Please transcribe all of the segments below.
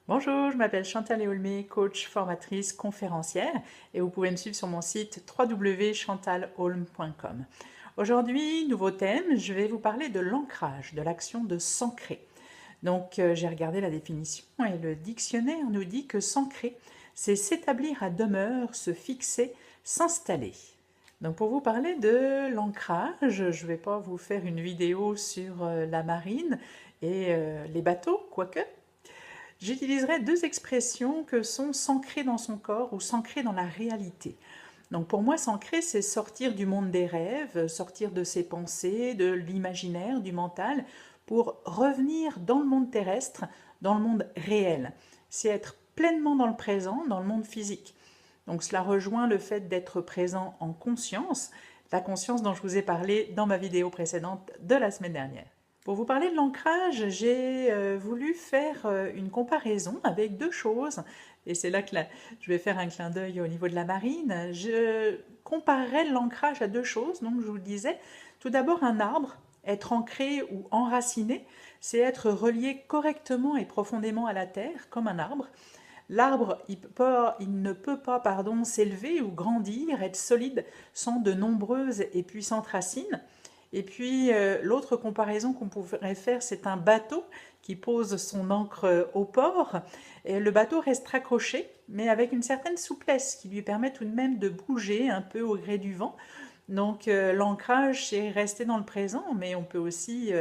Bonjour, je m'appelle Chantal Eolmé, coach, formatrice, conférencière et vous pouvez me suivre sur mon site www.chantalholm.com. Aujourd'hui, nouveau thème, je vais vous parler de l'ancrage, de l'action de s'ancrer. Donc j'ai regardé la définition et le dictionnaire nous dit que s'ancrer, c'est s'établir à demeure, se fixer, s'installer. Donc pour vous parler de l'ancrage, je ne vais pas vous faire une vidéo sur la marine et les bateaux, quoique. J'utiliserai deux expressions que sont s'ancrer dans son corps ou s'ancrer dans la réalité. Donc pour moi, s'ancrer, c'est sortir du monde des rêves, sortir de ses pensées, de l'imaginaire, du mental, pour revenir dans le monde terrestre, dans le monde réel. C'est être pleinement dans le présent, dans le monde physique. Donc cela rejoint le fait d'être présent en conscience, la conscience dont je vous ai parlé dans ma vidéo précédente de la semaine dernière. Pour vous parler de l'ancrage, j'ai voulu faire une comparaison avec deux choses, et c'est là que je vais faire un clin d'œil au niveau de la marine. Je comparerai l'ancrage à deux choses, donc je vous le disais. Tout d'abord, un arbre, être ancré ou enraciné, c'est être relié correctement et profondément à la terre, comme un arbre. L'arbre, il ne peut pas s'élever ou grandir, être solide, sans de nombreuses et puissantes racines. Et puis l'autre comparaison qu'on pourrait faire, c'est un bateau qui pose son ancre au port. Et le bateau reste accroché, mais avec une certaine souplesse qui lui permet tout de même de bouger un peu au gré du vent. Donc l'ancrage, c'est rester dans le présent, mais on peut aussi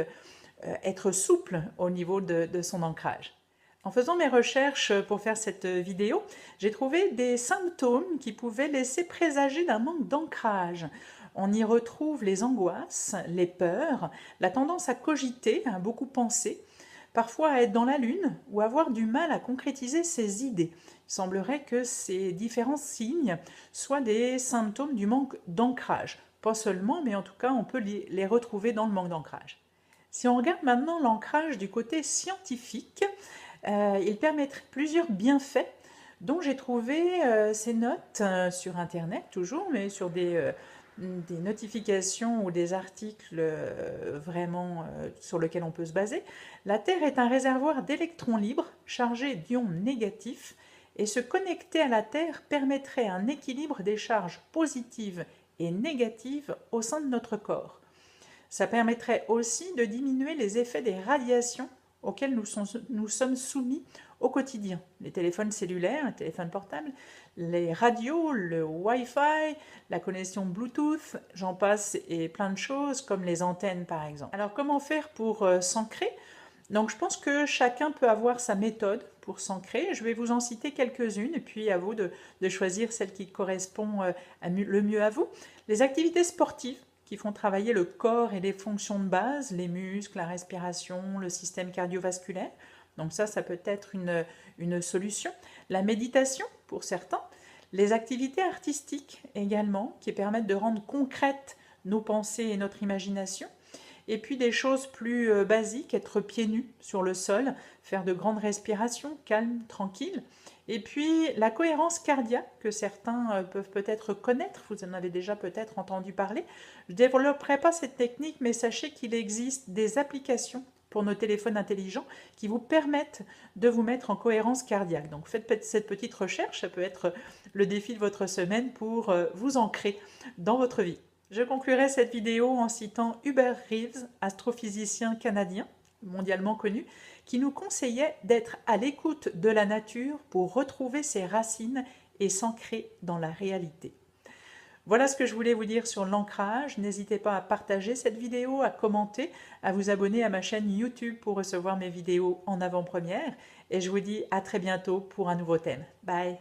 être souple au niveau de son ancrage. En faisant mes recherches pour faire cette vidéo, j'ai trouvé des symptômes qui pouvaient laisser présager d'un manque d'ancrage. On y retrouve les angoisses, les peurs, la tendance à cogiter, à beaucoup penser, parfois à être dans la lune ou avoir du mal à concrétiser ses idées. Il semblerait que ces différents signes soient des symptômes du manque d'ancrage. Pas seulement, mais en tout cas, on peut les retrouver dans le manque d'ancrage. Si on regarde maintenant l'ancrage du côté scientifique, il permettrait plusieurs bienfaits dont j'ai trouvé ces notes sur Internet toujours, mais sur des notifications ou des articles vraiment sur lesquels on peut se baser. La Terre est un réservoir d'électrons libres chargés d'ions négatifs et se connecter à la Terre permettrait un équilibre des charges positives et négatives au sein de notre corps. Ça permettrait aussi de diminuer les effets des radiations auxquelles nous sommes soumis au quotidien. Les téléphones cellulaires, les téléphones portables, les radios, le Wi-Fi, la connexion Bluetooth, j'en passe, et plein de choses comme les antennes par exemple. Alors comment faire pour s'ancrer ? Donc je pense que chacun peut avoir sa méthode pour s'ancrer. Je vais vous en citer quelques-unes et puis à vous de choisir celle qui correspond le mieux à vous. Les activités sportives qui font travailler le corps et les fonctions de base, les muscles, la respiration, le système cardiovasculaire. Donc ça peut être une solution. La méditation pour certains. Les activités artistiques également qui permettent de rendre concrètes nos pensées et notre imagination. Et puis des choses plus basiques, être pieds nus sur le sol, faire de grandes respirations, calmes, tranquilles. Et puis la cohérence cardiaque que certains peuvent peut-être connaître, vous en avez déjà peut-être entendu parler. Je ne développerai pas cette technique, mais sachez qu'il existe des applications pour nos téléphones intelligents qui vous permettent de vous mettre en cohérence cardiaque. Donc faites cette petite recherche, ça peut être le défi de votre semaine pour vous ancrer dans votre vie. Je conclurai cette vidéo en citant Hubert Reeves, astrophysicien canadien, mondialement connu, qui nous conseillait d'être à l'écoute de la nature pour retrouver ses racines et s'ancrer dans la réalité. Voilà ce que je voulais vous dire sur l'ancrage. N'hésitez pas à partager cette vidéo, à commenter, à vous abonner à ma chaîne YouTube pour recevoir mes vidéos en avant-première. Et je vous dis à très bientôt pour un nouveau thème. Bye!